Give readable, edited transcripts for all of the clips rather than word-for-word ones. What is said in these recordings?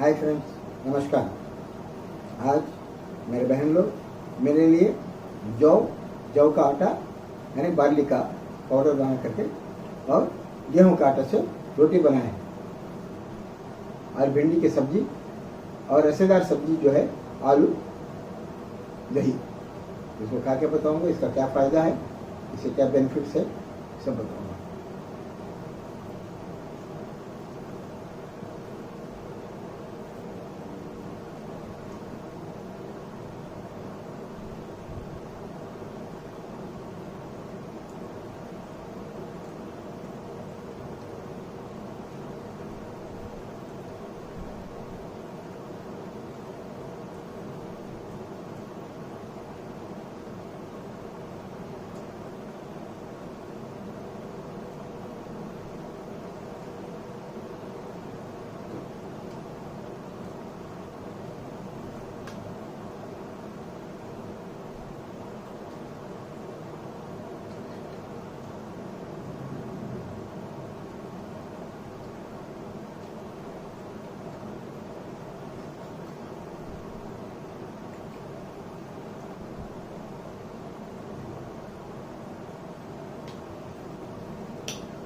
Hi friends, नमस्कार। आज मेरे बहन लोग मेरे लिए जौ का आटा यानी बार्ली का पाउडर बना करके और गेहूं का आटा से रोटी बनाए हैं और भिंडी की सब्जी और रसेदार सब्जी जो है आलू दही। इसको खा के बताऊंगा इसका क्या फ़ायदा है, इससे क्या बेनिफिट्स है, सब बताऊंगा।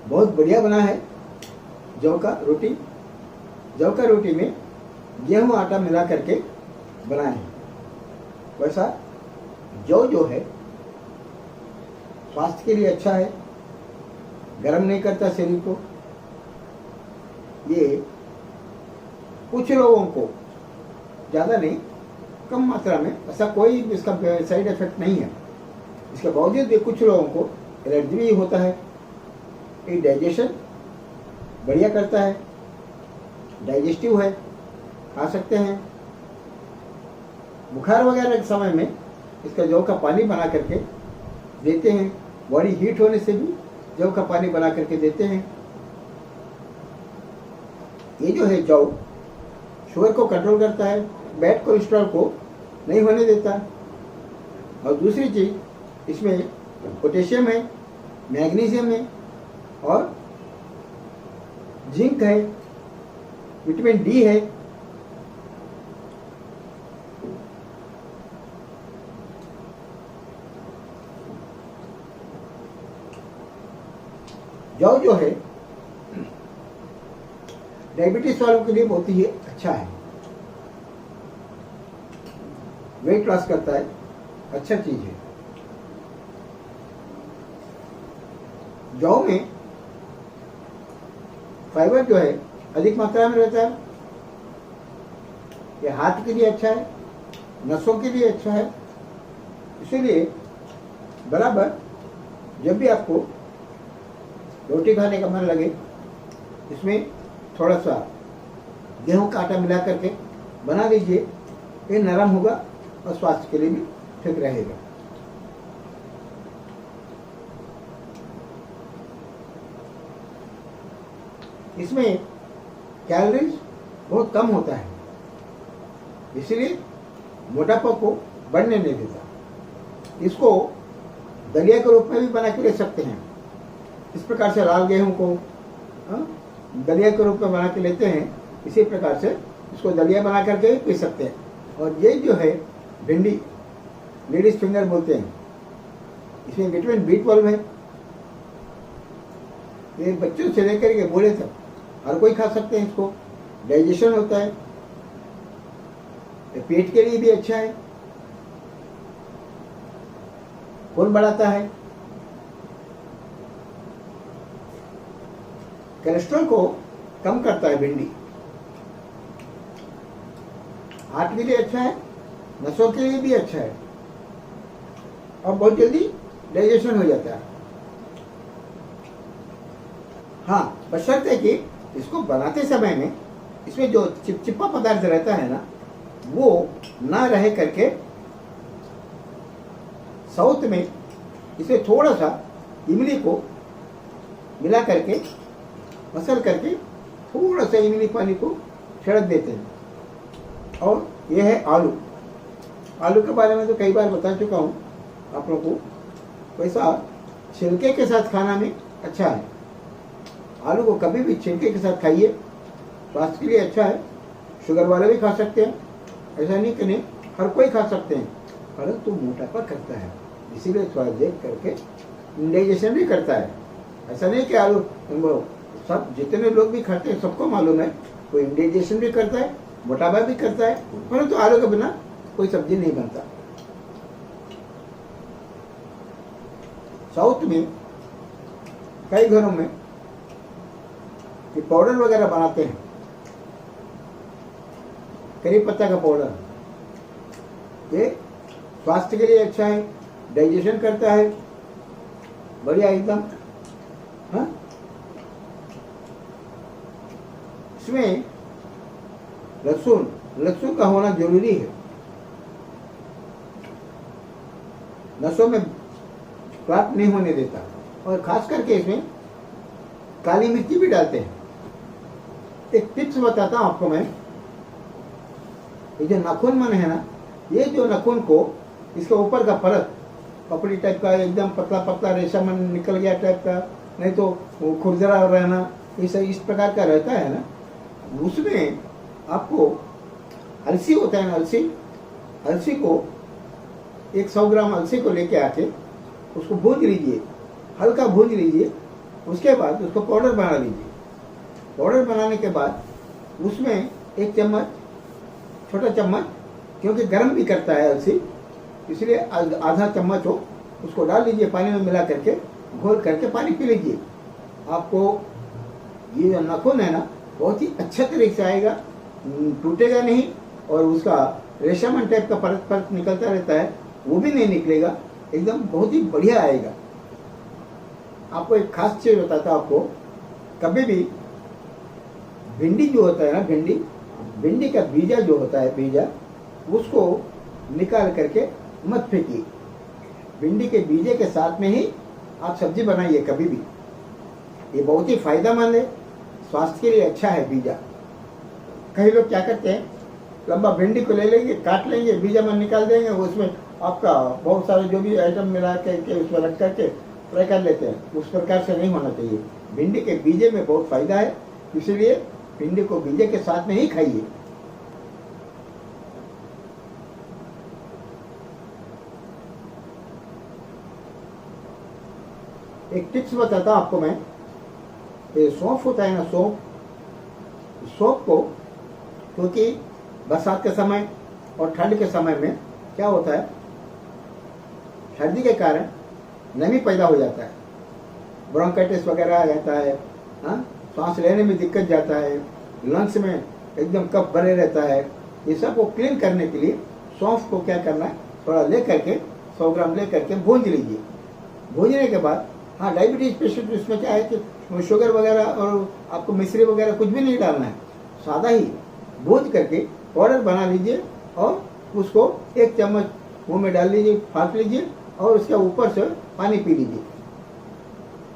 बहुत बढ़िया बना है जौ का रोटी। जौ का रोटी में गेहूं आटा मिला करके बनाए हैं। वैसा जौ जो है स्वास्थ्य के लिए अच्छा है, गर्म नहीं करता शरीर को। ये कुछ लोगों को, ज़्यादा नहीं, कम मात्रा में, ऐसा कोई इसका साइड इफेक्ट नहीं है। इसके बावजूद भी कुछ लोगों को एलर्जी भी होता है। ये डाइजेशन बढ़िया करता है, डाइजेस्टिव है, खा सकते हैं। बुखार वगैरह के समय में इसका जौ का पानी बना करके देते हैं। बॉडी हीट होने से भी जौ का पानी बना करके देते हैं। ये जो है जौ शुगर को कंट्रोल करता है, बैड कोलेस्ट्रॉल को नहीं होने देता। और दूसरी चीज़, इसमें पोटेशियम है, मैग्नीशियम है और जिंक है, विटामिन डी है। जौ जो है डायबिटीज वालों के लिए बहुत ही अच्छा है, वेट लॉस करता है, अच्छा चीज है। जौ में फाइबर जो है अधिक मात्रा में रहता है। ये हार्ट के लिए अच्छा है, नसों के लिए अच्छा है। इसीलिए बराबर जब भी आपको रोटी खाने का मन लगे, इसमें थोड़ा सा गेहूं का आटा मिला करके बना लीजिए। ये नरम होगा और स्वास्थ्य के लिए भी ठीक रहेगा। इसमें कैलोरीज बहुत कम होता है, इसलिए मोटापा को बढ़ने नहीं देता। इसको दलिया के रूप में भी बना के ले सकते हैं। इस प्रकार से लाल गेहूं को दलिया के रूप में बना के लेते हैं, इसी प्रकार से इसको दलिया बना करके भी पी सकते हैं। और ये जो है भिंडी, लेडीज फिंगर बोलते हैं, इसमें विटामिन B12 है। ये बच्चों से लेकर के बूढ़े तक हर कोई खा सकते हैं। इसको डाइजेशन होता है, पेट के लिए भी अच्छा है, खून बढ़ाता है, कोलेस्ट्रॉल को कम करता है। भिंडी हार्ट के लिए अच्छा है, नसों के लिए भी अच्छा है और बहुत जल्दी डाइजेशन हो जाता है। हाँ, बशर्ते कि इसको बनाते समय में इसमें जो चिपचिपा पदार्थ रहता है ना, वो ना रहे करके साउथ में इसे थोड़ा सा इमली को मिला करके मसल करके थोड़ा सा इमली पानी को छिड़क देते हैं। और यह है आलू। आलू के बारे में तो कई बार बता चुका हूँ आप लोगों को। वैसा छिलके के साथ खाना में अच्छा है। आलू को कभी भी छिलके के साथ खाइए, स्वास्थ्य के लिए अच्छा है, शुगर वाले भी खा सकते हैं, ऐसा नहीं कि नहीं, हर कोई खा सकते हैं, परंतु मोटापा करता है, इसीलिए थोड़ा देख करके इंडाइजेशन भी करता है। ऐसा नहीं कि आलू सब जितने लोग भी खाते हैं सबको मालूम है, वो इंडाइजेशन भी करता है, मोटापा भी करता है, परंतु आलू के बिना कोई सब्जी नहीं बनता। साउथ में कई घरों में ये पाउडर वगैरह बनाते हैं, करी पत्ता का पाउडर, ये स्वास्थ्य के लिए अच्छा है, डाइजेशन करता है, बढ़िया एकदम। हाँ, इसमें लहसुन का होना जरूरी है, नसों में क्लॉट नहीं होने देता, और खास करके इसमें काली मिर्ची भी डालते हैं। एक टिप्स बताता हूं आपको मैं, ये जो नाखून मन है ना, ये जो नाखून को इसके ऊपर का परत पपड़ी टाइप का एकदम पतला पतला रेशा मन निकल गया टाइप का, नहीं तो वो खुरदरा रहना, इस प्रकार का रहता है ना, उसमें आपको अलसी होता है ना, अलसी को 100 ग्राम अलसी को लेके आके उसको भून लीजिए, हल्का भून लीजिए, उसके बाद उसको पाउडर बना लीजिए। पाउडर बनाने के बाद उसमें 1 चम्मच, छोटा चम्मच, क्योंकि गर्म भी करता है अलसी, इसलिए आधा चम्मच हो उसको डाल लीजिए, पानी में मिला करके घोल करके पानी पी लीजिए। आपको ये जो नाखून है ना बहुत ही अच्छा तरीके से आएगा, टूटेगा नहीं, और उसका रेशमन टाइप का परत परत निकलता रहता है वो भी नहीं निकलेगा, एकदम बहुत ही बढ़िया आएगा। आपको एक खास चीज बताता हूं आपको, कभी भी भिंडी जो होता है ना, भिंडी का बीजा जो होता है, बीजा उसको निकाल करके मत फेंकिए, भिंडी के बीजे के साथ में ही आप सब्जी बनाइए कभी भी, ये बहुत ही फायदेमंद है, स्वास्थ्य के लिए अच्छा है बीजा। कई लोग क्या करते हैं, लंबा भिंडी को ले लेंगे, काट लेंगे, बीजा में निकाल देंगे, उसमें आपका बहुत सारे जो भी आइटम मिला करके उसमें रख करके फ्राई कर लेते हैं। उस प्रकार से नहीं होना चाहिए, भिंडी के बीजे में बहुत फायदा है, इसलिए भिंडी को बीजे के साथ में ही खाइए। एक टिप्स बताता हूं आपको मैं, ये सौंफ होता है ना, सौंफ को, क्योंकि बरसात के समय और ठंड के समय में क्या होता है, सर्दी के कारण नमी पैदा हो जाता है, ब्रोंकाइटिस वगैरह आ जाता है, हाँ, सांस लेने में दिक्कत जाता है, लंग्स में एकदम कफ भरे रहता है। ये सब को क्लीन करने के लिए सौंफ को क्या करना है, थोड़ा ले करके 100 ग्राम ले करके भून लीजिए। भूनने के बाद, हाँ, डायबिटीज पेशेंट इसमें क्या है कि शुगर वगैरह और आपको मिश्री वगैरह कुछ भी नहीं डालना है, सादा ही भून करके पाउडर बना लीजिए और उसको 1 चम्मच मुंह में डाल लीजिए, फाँक लीजिए और उसके ऊपर से पानी पी लीजिए।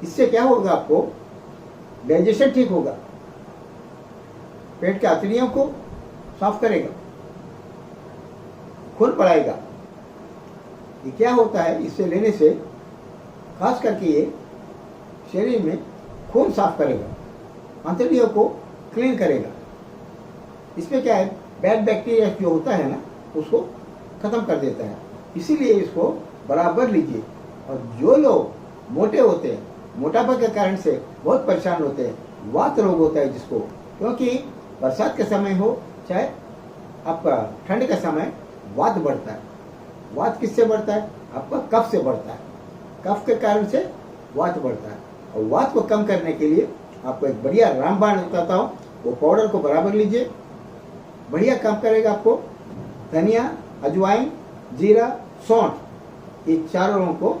इससे क्या होगा, आपको डाइजेशन ठीक होगा, पेट के आंतड़ियों को साफ करेगा, खून बढ़ाएगा। ये क्या होता है, इससे लेने से खास करके ये शरीर में खून साफ करेगा, आंतड़ियों को क्लीन करेगा। इसमें क्या है, बैड बैक्टीरिया जो होता है ना उसको खत्म कर देता है, इसीलिए इसको बराबर लीजिए। और जो लोग मोटे होते हैं, मोटापा के कारण से बहुत परेशान होते हैं, वात रोग होता है जिसको, क्योंकि बरसात के समय हो चाहे आपका ठंड का समय, वात बढ़ता है। वात किससे बढ़ता है, आपका कफ से बढ़ता है, कफ के कारण से वात बढ़ता है। और वात को कम करने के लिए आपको एक बढ़िया रामबाण बताता हूँ, वो पाउडर को बराबर लीजिए, बढ़िया काम करेगा आपको। धनिया, अजवाइन, जीरा, सौंठ, ये चारों को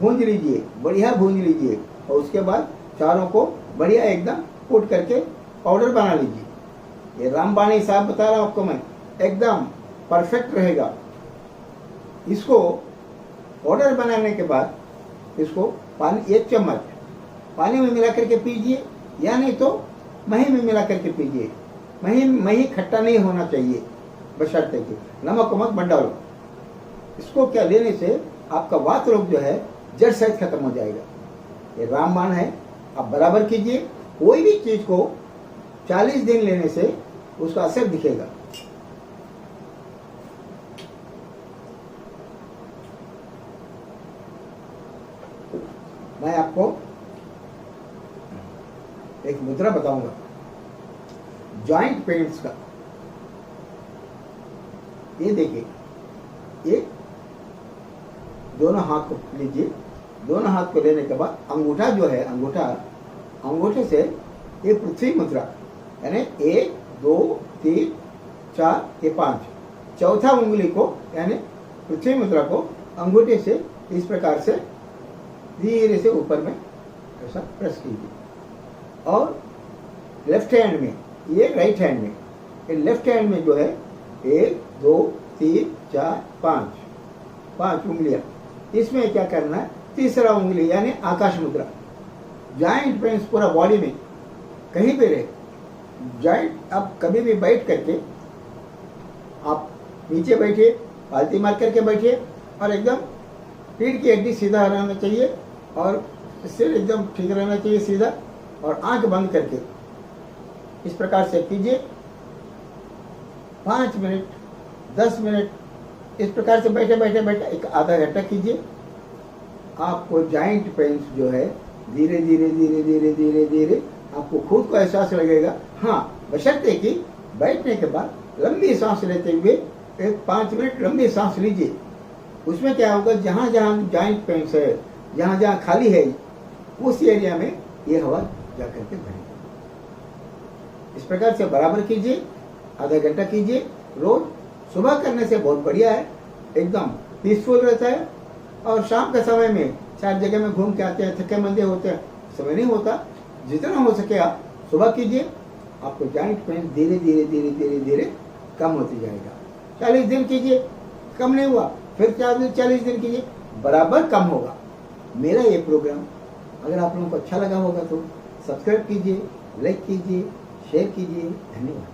भूंज लीजिए, बढ़िया भूंज लीजिए, और उसके बाद चारों को बढ़िया एकदम कूट करके पाउडर बना लीजिए। ये रामबाण हिसाब बता रहा हूँ आपको मैं, एकदम परफेक्ट रहेगा। इसको पाउडर बनाने के बाद इसको पानी 1 चम्मच पानी में मिला करके पीजिए, या नहीं तो मही में मिला करके पीजिए। मही खट्टा नहीं होना चाहिए, बशर्ते कि नमक मत डालो। इसको क्या लेने से आपका वात रोग जो है जड़ सहित खत्म हो जाएगा। ये रामबाण है, आप बराबर कीजिए। कोई भी चीज को 40 दिन लेने से उसका असर दिखेगा। मैं आपको एक मुद्रा बताऊंगा जॉइंट पेन्स का। ये देखिए, ये दोनों हाथ को लीजिए। दोनों हाथ को लेने के बाद अंगूठा जो है, अंगूठे से ये पृथ्वी मुद्रा, यानी 1 2 3 4 ये 5, चौथा उंगली को यानी पृथ्वी मुद्रा को अंगूठे से इस प्रकार से धीरे से ऊपर में ऐसा प्रेस कीजिए। और लेफ्ट हैंड में, ये राइट हैंड में, ये लेफ्ट हैंड में जो है 1 2 3 4 5 उंगलियां, इसमें क्या करना है, तीसरा उंगली यानी आकाश मुद्रा। जॉइंट पेन्स पूरा बॉडी में कहीं पे रहे, जॉइंट आप कभी भी बैठ करके आप नीचे बैठिए, पालती मार करके बैठिए और एकदम पीठ की हड्डी सीधा रहना चाहिए और सिर एकदम ठीक रहना चाहिए सीधा, और आंख बंद करके इस प्रकार से कीजिए। 5 मिनट 10 मिनट इस प्रकार से बैठे बैठे बैठे एक आधा घंटा कीजिए। आपको जॉइंट पेन्स जो है धीरे धीरे धीरे धीरे धीरे धीरे आपको खुद को एहसास लगेगा। हाँ, बशर्ते कि बैठने के बाद लंबी सांस लेते हुए एक 5 मिनट लंबी सांस लीजिए। उसमें क्या होगा, जहाँ जहाँ जॉइंट पेन्स है, जहाँ जहाँ खाली है, उस एरिया में ये हवा जाकर के भरेगी। इस प्रकार से बराबर कीजिए, आधा घंटा कीजिए रोज। सुबह करने से बहुत बढ़िया है, एकदम पीसफुल रहता है। और शाम के समय में 4 जगह में घूम के आते हैं, थके मंदे होते हैं, समय नहीं होता। जितना हो सके आप सुबह कीजिए, आपको जॉइंट पेन धीरे धीरे धीरे धीरे धीरे कम होती जाएगा। 40 दिन कीजिए, कम नहीं हुआ, फिर 40 दिन कीजिए, बराबर कम होगा। मेरा ये प्रोग्राम अगर आप लोगों को अच्छा लगा होगा तो सब्सक्राइब कीजिए, लाइक कीजिए, शेयर कीजिए। धन्यवाद।